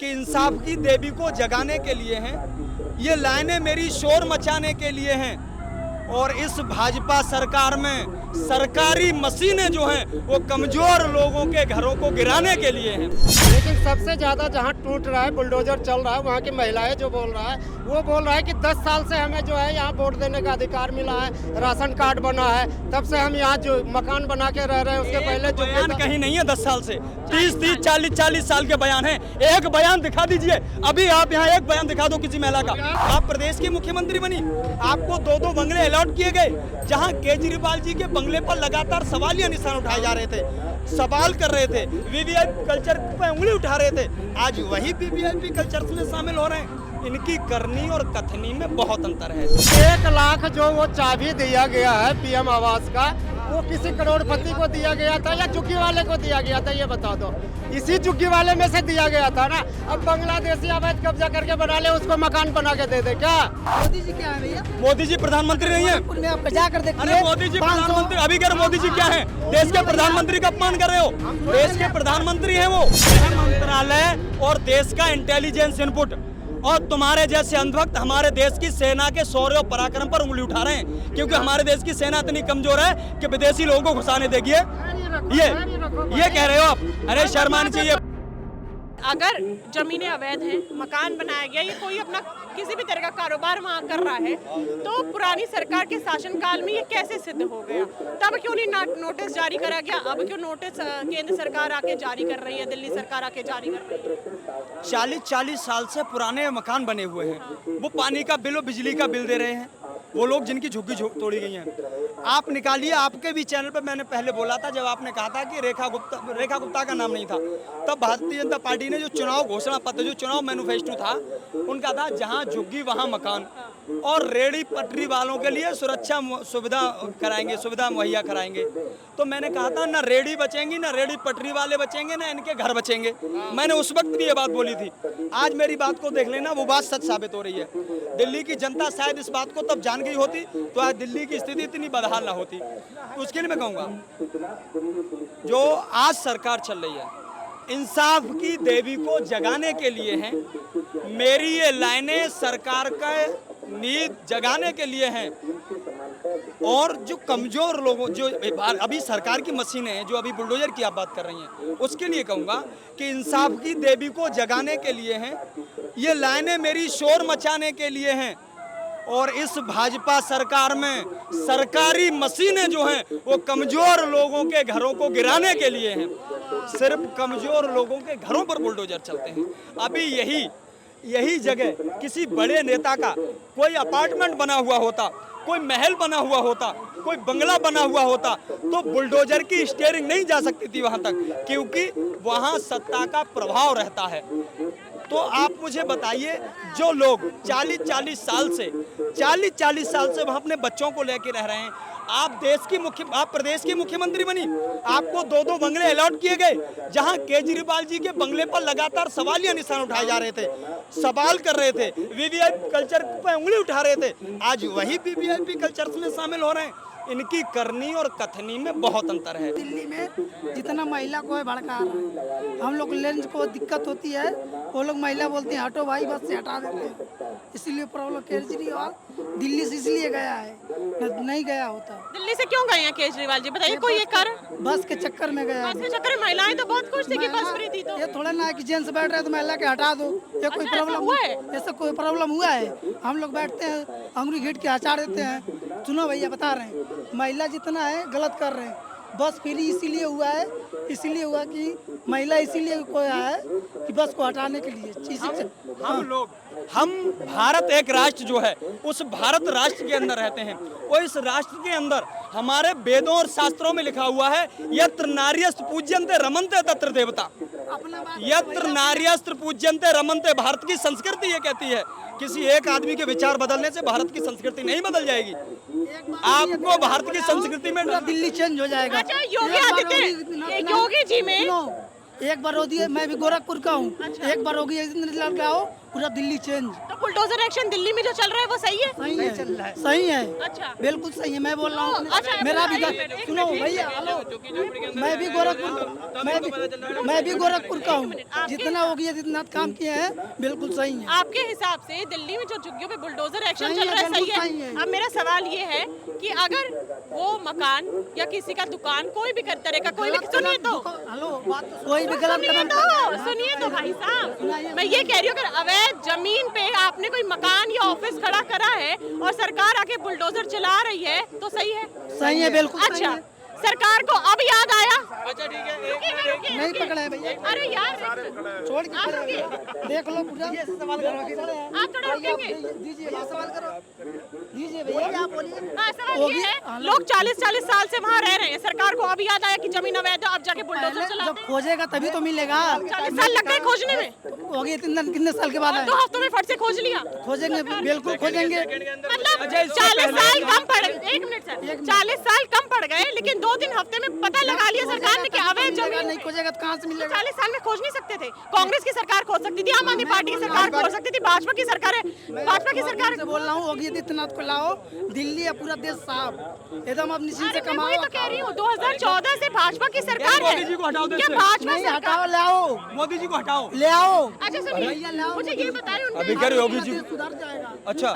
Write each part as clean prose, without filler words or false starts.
कि इंसाफ की देवी को जगाने के लिए हैं। ये लाइनें मेरी शोर मचाने के लिए हैं और इस भाजपा सरकार में सरकारी मशीनें जो हैं वो कमजोर लोगों के घरों को गिराने के लिए हैं। लेकिन सबसे ज्यादा जहां टूट रहा है, बुलडोजर चल रहा है, वहां की महिलाएं जो बोल रहा है वो बोल रहा है कि 10 साल से हमें जो है यहाँ वोट देने का अधिकार मिला है, राशन कार्ड बना है, तब से हम यहाँ जो मकान बना के रह रहे हैं। उसके पहले जो बयान कहीं नहीं है 10 साल से, 30 40 साल के बयान है। एक बयान दिखा दीजिए, अभी आप यहाँ एक बयान दिखा दो किसी महिला का। आप प्रदेश की मुख्यमंत्री बनी, आपको 2-2 बंगले अलॉट किए गए, जहाँ केजरीवाल जी के बंगले पर लगातार सवालिया निशान उठाए जा रहे थे, सवाल कर रहे थे, वीवीआईपी कल्चर पे उंगली उठा रहे थे। आज वही वीवीआईपी कल्चर में शामिल हो रहे हैं। इनकी करनी और कथनी में बहुत अंतर है। 1 लाख जो वो चाबी दिया गया है पीएम आवास का, वो किसी करोड़पति को दिया गया था या झुग्गी वाले को दिया गया था, ये बता दो। इसी झुग्गी वाले में से दिया गया था ना। अब बांग्लादेशी अवैध कब्जा करके बना ले, उसको मकान बना के दे दे क्या? मोदी जी क्या है भैया? मोदी जी प्रधानमंत्री नहीं है। में आप जाकर देखिए। अरे मोदी जी प्रधानमंत्री, अभी कह रहे मोदी जी क्या है? देश के प्रधानमंत्री का अपमान कर रहे हो। देश के प्रधानमंत्री है वो। गृह मंत्रालय और देश का इंटेलिजेंस इनपुट और तुम्हारे जैसे अंधभक्त हमारे देश की सेना के शौर्य और पराक्रम पर उंगली उठा रहे हैं, क्योंकि हमारे देश की सेना इतनी कमजोर है कि विदेशी लोगों को घुसाने देगी। ये कह रहे हो आप? अरे शर्म आनी चाहिए। अगर जमीनें अवैध हैं, मकान बनाया गया, ये कोई अपना किसी भी तरह का कारोबार वहाँ कर रहा है, तो पुरानी सरकार के शासनकाल में ये कैसे सिद्ध हो गया? तब क्यों नहीं नोटिस जारी करा गया? अब क्यों नोटिस केंद्र सरकार आके जारी कर रही है, दिल्ली सरकार आके जारी कर रही है? 40 साल से पुराने मकान बने हुए हैं, वो पानी का बिल और बिजली का बिल दे रहे हैं वो लोग जिनकी झुग्गी तोड़ी गई हैं। आप निकालिए, आपके भी चैनल पर मैंने पहले बोला था, जब आपने कहा था कि रेखा गुप्ता का नाम नहीं था, तब भारतीय जनता पार्टी ने जो चुनाव घोषणा पत्र, जो चुनाव मैनिफेस्टो था, उनका था जहां झुग्गी वहां मकान, और रेड़ी पटरी वालों के लिए सुरक्षा सुविधा कराएंगे, सुविधा मुहैया कराएंगे। तो मैंने कहा था ना रेड़ी बचेंगी, ना रेड़ी पटरी वाले बचेंगे, ना इनके घर बचेंगे। मैंने उस वक्त भी ये बात बोली थी। आज मेरी बात को देख लेना, वो बात सच साबित हो रही है। दिल्ली की जनता शायद इस बात को तब जान गई होती तो आज दिल्ली की स्थिति इतनी बदहाल ना होती। तो उसके लिए मैं कहूँगा, जो आज सरकार चल रही है, इंसाफ की देवी को जगाने के लिए हैं। मेरी ये लाइनें सरकार का नींद जगाने के लिए हैं, और जो कमजोर लोगों, जो अभी सरकार की मशीनें हैं, जो अभी बुलडोजर की आप बात कर रही हैं, उसके लिए कहूँगा कि इंसाफ की देवी को जगाने के लिए हैं। ये लाइनें मेरी शोर मचाने के लिए हैं और इस भाजपा सरकार में सरकारी मशीनें जो हैं वो कमजोर लोगों के घरों को गिराने के लिए हैं। सिर्फ कमजोर लोगों के घरों पर बुलडोजर चलते हैं। अभी यही जगह किसी बड़े नेता का कोई अपार्टमेंट बना हुआ होता, कोई महल बना हुआ होता, कोई बंगला बना हुआ होता, तो बुलडोजर की स्टीयरिंग नहीं जा सकती थी वहां तक, क्योंकि वहां सत्ता का प्रभाव रहता है। तो आप मुझे बताइए, जो लोग 40 साल से वहाँ अपने बच्चों को लेके रह रहे हैं, आप प्रदेश की मुख्यमंत्री बनी, आपको 2-2 बंगले अलॉट किए गए, जहां केजरीवाल जी के बंगले पर लगातार सवालिया निशान उठाए जा रहे थे, सवाल कर रहे थे, वीवीआईपी कल्चर पे उंगली उठा रहे थे। आज वही वीवीआईपी कल्चर में शामिल हो रहे हैं। इनकी करनी और कथनी में बहुत अंतर है। दिल्ली में जितना महिला को है भड़का रहा है, हम लोग लेंस को दिक्कत होती है, वो लोग महिला बोलते हैं हटो भाई, बस से हटा देते हैं। इसलिए प्रॉब्लम केजरीवाल दिल्ली से इसलिए गया है, नहीं गया होता। दिल्ली से क्यों गए हैं केजरीवाल जी, बताइए कोई एक कारण? बस के चक्कर में गया। बस के चक्कर में महिलाएं तो बहुत खुश थी कि बस फ्री थी। तो ये थोड़ा ना कि जेंट्स बैठ रहे तो महिला के हटा दो, ये कोई प्रॉब्लम हुआ है? ऐसा कोई प्रॉब्लम हुआ है? हम लोग बैठते हैं, अंगुली घीट के हटा देते हैं। सुनो भैया, बता रहे हैं, महिला जितना है गलत कर रहे हैं। बस फ्री इसीलिए हुआ है, इसलिए हुआ कि महिला इसीलिए कोई है कि बस को हटाने के लिए। हम भारत एक राष्ट्र जो है, उस भारत राष्ट्र के अंदर रहते हैं, और इस राष्ट्र के अंदर हमारे वेदों और शास्त्रों में लिखा हुआ है, यत्र नार्यस्त्र पूज्यन्ते रमन्ते तत्र देवता। यत्र नार्यस्त्र पूज्यन्ते रमन्ते, भारत की संस्कृति ये कहती है। किसी एक आदमी के विचार बदलने से भारत की संस्कृति नहीं बदल जाएगी। आपको भारत की संस्कृति में दिल्ली चेंज हो जाएगा। अच्छा, योगी जी में एक बार होगी, मैं भी गोरखपुर का हूँ। एक बार होगी, आओ पूरा दिल्ली चेंज। तो बुलडोजर एक्शन दिल्ली में जो चल रहा है वो सही है? सही है, चल रहा है, सही है, अच्छा, बिल्कुल सही है। मैं बोल रहा हूँ, अच्छा, मेरा भी एक सुनो मिनट, भैया, हेलो, मैं भी गोरखपुर का हूँ। जितना हो गया, जितना काम किए हैं, बिल्कुल सही है। आपके हिसाब से दिल्ली में जो झुग्गियों पे बुलडोजर एक्शन सही चल है, रहा है सही बिल्कुल सही है? है। अब मेरा सवाल ये है कि अगर वो मकान या किसी का दुकान कोई भी तरह का कोई भी, सुनिए तो, हेलो, कोई भी गलत कदम सुनिए तो भाई साहब, मैं ये कह रही हूँ अगर अवैध जमीन पे आपने कोई मकान या ऑफिस खड़ा करा है और सरकार आके बुलडोजर चला रही है तो सही है? सही है, बिल्कुल सही अच्छा, है। सरकार को अब याद आया? अच्छा ठीक है, नहीं पकड़ा है भैया, अरे यार, छोड़ के आप खड़े रुकिए। हो। देख लो पूरा सवाल करो, आप थोड़ा रुकेंगे? दीजिए सवाल करो, दीजिए भैया, आप बोलिए। हाँ, सवाल ये है, लोग 40-40 साल से वहाँ रह रहे हैं, सरकार को अब याद आया कि जमीन अवैध है, अब जाके बुलडोजर जब चलाते हैं। खोजेगा तभी तो मिलेगा। 40 साल लग गए खोजने में, हो गया कितने साल के बाद आए? 2 हफ्तों में फट से खोज लिया। खोजेंगे, बिल्कुल खोजेंगे। मतलब अच्छा, इससे 40 पहले- साल कम पड़ गए, 1 मिनट सर, 40 साल कम पड़ गए, लेकिन 2-3 हफ्ते में पता लगा लिया सरकार ने कि अवैध मिलेगा, जमीन। नहीं खोजेगा तो कहाँ से मिलेगा? 40 साल में खोज नहीं सकते थे? कांग्रेस की सरकार खोज सकती थी, आम आदमी पार्टी की सरकार खोज सकती थी, भाजपा की सरकार है, भाजपा की सरकार से बोल रहा हूँ, योगी आदित्यनाथ को लाओ, दिल्ली या पूरा देश साफ एकदम अब निश्चिंत से अरे मैं कमाओ। वही तो कह रही हूँ, 2014 से भाजपा की सरकार है। मोदी जी को हटाओ देश क्या से। भाजपा नहीं सरकार? हटाओ, ले आओ, मोदी जी को हटाओ। ले आओ। अच्छा सुनिए, मुझे ये बताएं उनके अभी कह रहे योगी जी, सुधर जाएगा। अच्छा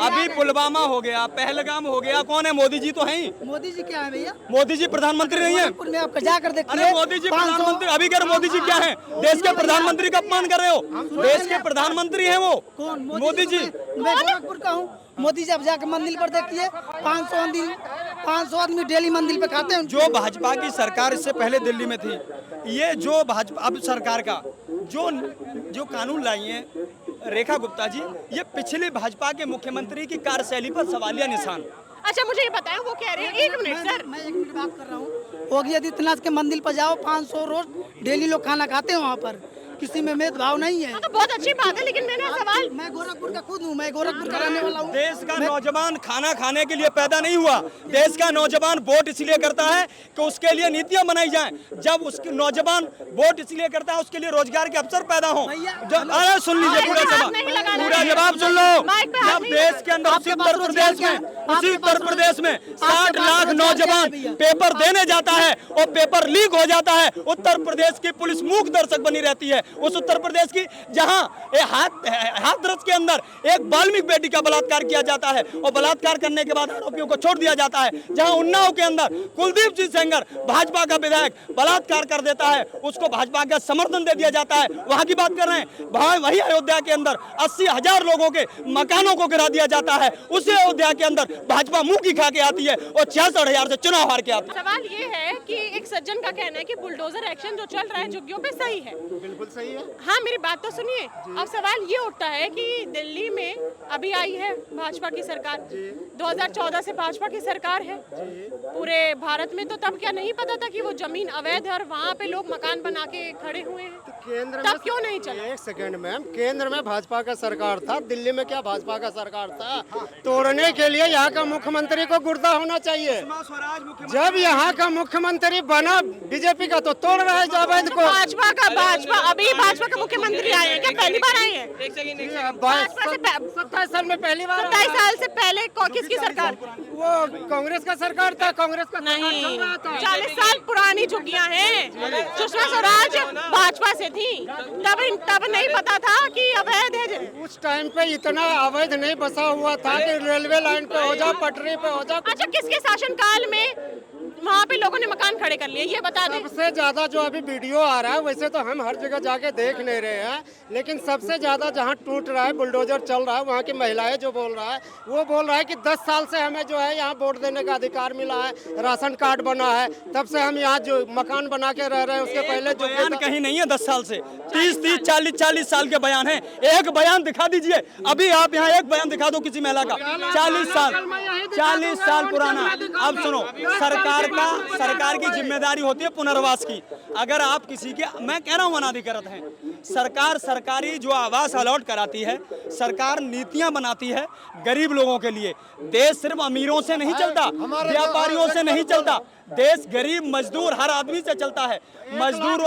अभी पुलवामा हो गया, पहलगाम हो गया, कौन है? मोदी जी तो हैं ही। मोदी जी क्या है भैया? मोदी जी प्रधानमंत्री नहीं है? गोरखपुर में आप जाकर देखिए। अरे मोदी जी 500 प्रधानमंत्री, अभी कह रहे मोदी जी क्या है? देश के प्रधानमंत्री का अपमान कर रहे हो। देश के प्रधानमंत्री हैं वो, कौन? मोदी जी। मैं गोरखपुर का हूँ। मोदी जी अब जाकर मंदिर पर देखिए, 500 आदमी डेली मंदिर पे खाते हैं। जो भाजपा की सरकार इससे पहले दिल्ली में थी, ये जो भाजपा अब सरकार का जो कानून लाई है रेखा गुप्ता जी, ये पिछले भाजपा के मुख्यमंत्री की कार्यशैली पर सवालिया निशान। अच्छा मुझे ये बताएं, वो कह रहे हैं, 1 मिनट सर, मैं 1 मिनट बात कर रहा हूँ। योगी आदित्यनाथ के मंदिर पर जाओ, 500 रोज डेली लोग खाना खाते हैं वहाँ पर, किसी में भेदभाव नहीं है। तो बहुत अच्छी बात है, लेकिन मैंने सवाल, मैं गोरखपुर का खुद हूँ, मैं गोरखपुर का रहने वाला हूँ। देश का नौजवान खाना खाने के लिए पैदा नहीं हुआ। देश का नौजवान वोट इसलिए करता है कि उसके लिए नीतियां बनाई जाएं। जब उसके नौजवान वोट इसलिए करता है उसके लिए रोजगार के अवसर पैदा हों। अरे सुन लीजिए पूरा जवाब, पूरा जवाब सुन लो। जब देश के अंदर उसी उत्तर प्रदेश में 60 लाख नौजवान पेपर देने जाता है और पेपर लीक हो जाता है, उत्तर प्रदेश की पुलिस मूक दर्शक बनी रहती है। उस उत्तर प्रदेश की जहां हाथरस के अंदर एक बाल्मीकि बेटी का बलात्कार किया जाता है और बलात्कार करने के बाद आरोपियों को छोड़ दिया जाता है, जहां उन्नाव के अंदर कुलदीप सिंह सेंगर भाजपा का विधायक बलात्कार कर देता है, उसको भाजपा का समर्थन दे दिया जाता है, वहां की बात कर रहे हैं। वही अयोध्या के अंदर 80,000 लोगों के मकानों को गिरा दिया जाता है, उसी अयोध्या के अंदर भाजपा मुंह की खा के आती है और 66,000 से चुनाव हार के आती है। सवाल ये है कि एक सज्जन का कहना है कि बुलडोजर एक्शन जो चल रहा है झुग्गियों पे सही है। बिल्कुल सही है। हाँ मेरी बात तो सुनिए। अब सवाल ये उठता है कि दिल्ली में अभी आई है भाजपा की सरकार, 2014 से भाजपा की सरकार है पूरे भारत में, तो तब क्या नहीं पता था कि वो जमीन अवैध है और वहाँ पे लोग मकान बना के खड़े हुए हैं? केंद्र तब क्यों नहीं चला? एक सेकंड मैम, केंद्र में भाजपा का सरकार था, दिल्ली में क्या भाजपा का सरकार था? तोड़ने के लिए यहाँ का मुख्यमंत्री को गुर्दा होना चाहिए। जब यहाँ का मुख्यमंत्री बना बीजेपी का तो तोड़ रहा है अवैध को। भाजपा अभी भाजपा के मुख्यमंत्री आए हैं क्या? पहली बार आए हैं? 27 साल में पहली बार 27 साल से पहले किसकी सरकार? वो कांग्रेस का सरकार था, कांग्रेस का सरकार नहीं, चल रहा था। 40 साल पुरानी झुग्गियां हैं। सुषमा स्वराज भाजपा से थी, तब नहीं पता था कि अवैध है। उस टाइम पे इतना अवैध नहीं बसा हुआ था कि रेलवे लाइन पे हो जाओ, पटरी पे हो जाओ। अच्छा किसके शासनकाल में वहाँ पे लोगों ने मकान खड़े कर लिए, ये बता दें। सबसे ज्यादा जो अभी वीडियो आ रहा है, वैसे तो हम हर जगह जाके देख नहीं रहे हैं, लेकिन सबसे ज्यादा जहाँ टूट रहा है, बुलडोजर चल रहा है, वहाँ की महिलाएं जो बोल रहा है, वो बोल रहा है कि 10 साल से हमें जो है यहाँ वोट देने का अधिकार मिला है, राशन कार्ड बना है, तब से हम यहाँ जो मकान बना के रह रहे हैं। उसके पहले जो बयान कहीं नहीं है 10 साल से, 30, 40 साल के बयान है। एक बयान दिखा दीजिए, अभी आप यहाँ एक बयान दिखा दो किसी महिला का, 40 साल पुराना। अब सुनो, सरकार की जिम्मेदारी होती है पुनर्वास की। अगर आप किसी के, मैं कह रहा हूँ अनाधिकृत हैं, सरकार सरकारी जो आवास अलॉट कराती है, सरकार नीतियां बनाती है गरीब लोगों के लिए। देश सिर्फ अमीरों से नहीं चलता, व्यापारियों से नहीं चलता, देश गरीब मजदूर हर आदमी से चलता है। मजदूर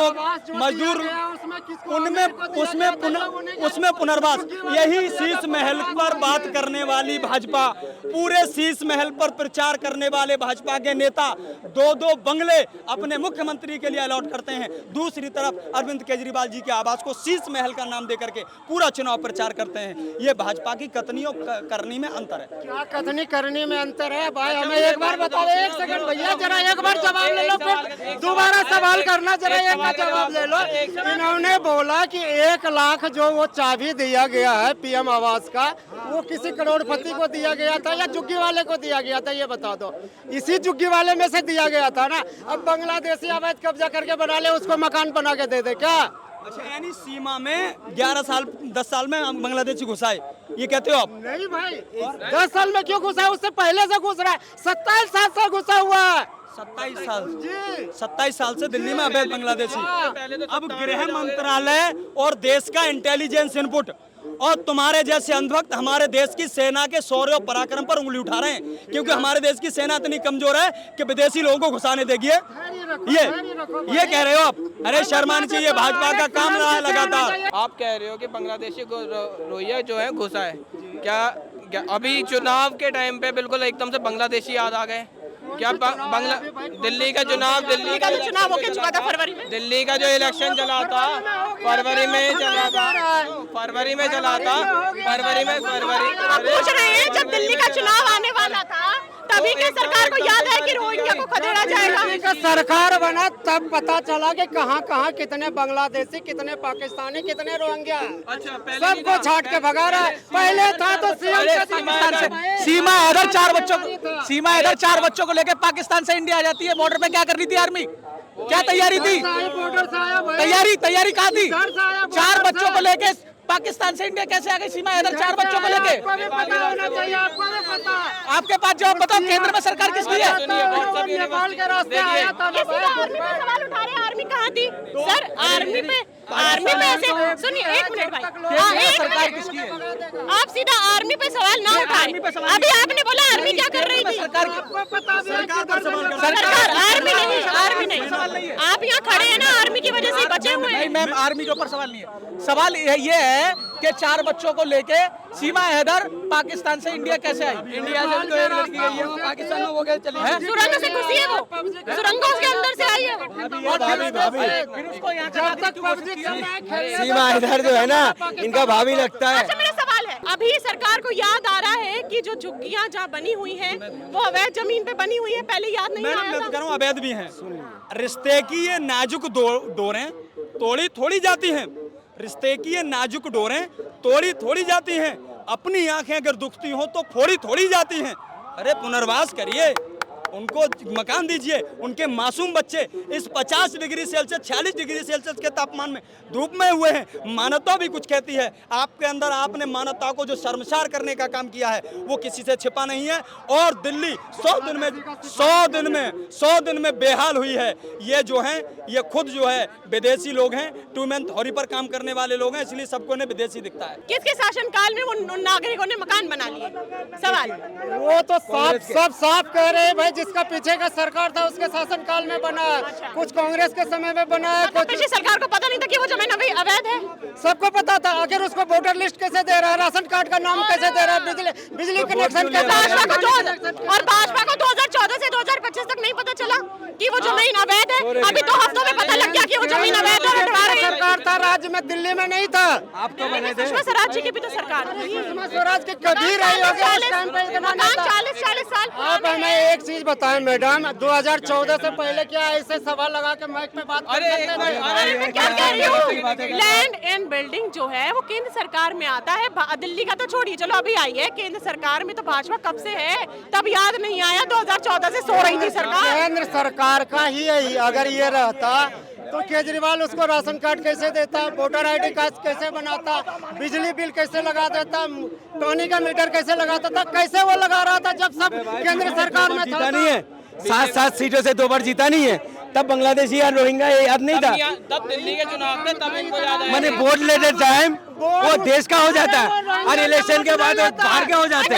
उसमें पुनर्वास, यही शीश महल पर बात करने वाली भाजपा, पूरे शीश महल पर प्रचार करने वाले भाजपा के नेता 2-2 बंगले अपने मुख्यमंत्री के लिए अलॉट करते हैं। दूसरी तरफ अरविंद केजरीवाल जी के आवास को शीश महल का नाम देकर के पूरा चुनाव प्रचार करते हैं। ये भाजपा की कथनी और करनी में अंतर है। क्या कथनी करनी में अंतर है भाई? हमें एक बार बताओ, एक सेकंड भैया, जरा एक बार जवाब ले लो, फिर दोबारा सवाल करना, जरा एक बार जवाब ले लो। इन्होंने बोला कि 1 लाख जो वो चाबी दिया गया है पीएम आवास का, वो किसी करोड़पति को दिया गया था या झुग्गी वाले को दिया गया था, ये बता दो। इसी झुग्गी वाले में से दिया गया था ना। अब बांग्लादेशी अवैध कब्जा करके बना ले, उसको मकान बना के दे दे क्या? अच्छा, यानी सीमा में 11 साल 10 साल में बांग्लादेशी घुसा है, ये कहते हो आप? नहीं भाई, 10 साल में क्यों घुसा है? उससे पहले से घुस रहा है, 27 साल से घुसा हुआ है। 27 साल से दिल्ली में अवैध बांग्लादेशी। अब गृह मंत्रालय और देश का इंटेलिजेंस इनपुट और तुम्हारे जैसे अंधभक्त हमारे देश की सेना के शौर्य और पराक्रम पर उंगली उठा रहे हैं, क्योंकि हमारे देश की सेना इतनी कमजोर है कि विदेशी लोगों को घुसाने देगी। ये कह रहे हो आप? अरे शर्म आनी चाहिए, भाजपा का काम रहा है लगातार। आप कह रहे हो कि बांग्लादेशी रोहिंग्या जो है घुसा है, क्या अभी चुनाव के टाइम पे बिल्कुल एकदम से बांग्लादेशी याद आ गए क्या? दिल्ली का चुनाव होके चुका था फरवरी में। दिल्ली का जो इलेक्शन चला था फरवरी में चला था। आप पूछ रहे हैं जब दिल्ली का चुनाव आने वाला था तभी के सरकार को याद है कि रोहिंग्या को खदेड़ा जाएगा? सरकार बना तब पता चला कि कहाँ कितने बांग्लादेशी, कितने पाकिस्तानी, कितने रोहिंग्या, सबको छाट के भगा रहा है। पहले था तो सीमा इधर 4 बच्चों को लेकर पाकिस्तान से इंडिया आ जाती है। बॉर्डर पे क्या कर रही थी आर्मी? क्या तैयारी थी? तैयारी कहाँ थी? 4 बच्चों को लेके पाकिस्तान से इंडिया कैसे आ गई? सीमा इधर 4 बच्चों को लेके। आपके पास जवाब बताओ, केंद्र में सरकार किसकी है? आर्मी कहाँ थी सर? आर्मी पे ऐसे सुनिए, 1 मिनट भाई, सरकार किसकी है? आप सीधा आर्मी पे सवाल ना उठाएं। अभी आपने बोला आर्मी क्या कर रही थी? सरकार आर्मी नहीं। आप यहाँ खड़े हैं ना, आर्मी की वजह से बचे हुए हैं। नहीं मैम, आर्मी के ऊपर सवाल नहीं है। सवाल ये है कि 4 बच्चों को लेके सीमा हैदर पाकिस्तान से इंडिया कैसे आई? इंडिया से तो एक लड़की गई है, वो पाकिस्तान में वो गए चली है। सुरंग से घुसी है, वो सुरंगों के अंदर से आई है। फिर उसको यहाँ जब तक सीमा इधर जो है ना, इनका भाभी लगता है। अच्छा, मेरा सवाल है, अभी सरकार को याद आ रहा है कि जो झुग्गियां जहाँ बनी हुई हैं वो अवैध जमीन पे बनी हुई है, पहले याद नहीं आया था? मैं कह रहा हूं अवैध भी हैं। रिश्ते की ये नाजुक डोरें तोड़ी थोड़ी जाती हैं। रिश्ते की ये नाजुक डोरें तोड़ी थोड़ी जाती हैं। अपनी आंखें अगर दुखती हो तो फोड़ी थोड़ी जाती हैं। अरे पुनर्वास करिए, उनको मकान दीजिए। उनके मासूम बच्चे इस 50 डिग्री सेल्सियस 46 डिग्री सेल्सियस के तापमान में धूप में हुए हैं। मानवता भी कुछ कहती है। आपके अंदर आपने मानवता को जो शर्मसार करने का काम किया है वो किसी से छिपा नहीं है। और दिल्ली 100 दिन में बेहाल हुई है। ये जो हैं ये खुद जो है विदेशी लोग हैं, 2 मैन थ्योरी पर काम करने वाले लोग हैं, इसलिए सबको ने विदेशी दिखता है। किसके शासनकाल में उन नागरिकों ने मकान बना लिए? सवाल वो तो साफ कह रहे हैं भाई, जिसका पीछे का सरकार था उसके शासनकाल में बना है। कुछ कांग्रेस के समय में बना है, कुछ पिछली सरकार को पता नहीं था कि वो जमीन अवैध है। सबको पता था। अगर उसको वोटर लिस्ट कैसे दे रहा है, राशन कार्ड का नाम कैसे दे रहा है, बिजली कनेक्शन कैसे? भाजपा को 2014 से 2025 तक नहीं पता चला कि वो जमीन अवैध है? अभी 2 हफ्तों में पता लग गया कि वो जमीन अवैध है। सरकार था राज्य में, दिल्ली में नहीं था। आप तो बने थे। सुषमा स्वराज जी की भी तो सरकार थी। सुषमा स्वराज की कभी रही होगी उस टाइम पे इतना नहीं था। 40 साल। आप हमें एक चीज बताएं मैडम, 2014 से पहले क्या ऐसे सवाल लगा के माइक पे बात कर सकते थे? मैं क्या कह रही हूँ, लैंड एंड बिल्डिंग जो है वो केंद्र सरकार में आता है। दिल्ली का तो छोड़िए, चलो अभी आई है केंद्र सरकार में, तो भाजपा कब से है? तब याद नहीं आया? 2014 से सो रही थी सरकार। केंद्र सरकार का ही है। अगर ये रहता तो केजरीवाल उसको राशन कार्ड कैसे देता, वोटर आईडी कार्ड कैसे बनाता, बिजली बिल कैसे लगा देता, पानी का मीटर कैसे लगाता था? कैसे वो लगा रहा था जब सब केंद्र सरकार में था? 7 सीटों से 2 बार जीता नहीं है। तब बांग्लादेशी या रोहिंग्या ये याद नहीं था। तब दिल्ली के चुनाव थे, तब इनको याद आया। मैंने वोट लेते टाइम वो देश का हो जाता है और इलेक्शन के बाद वो बाहर के हो जाते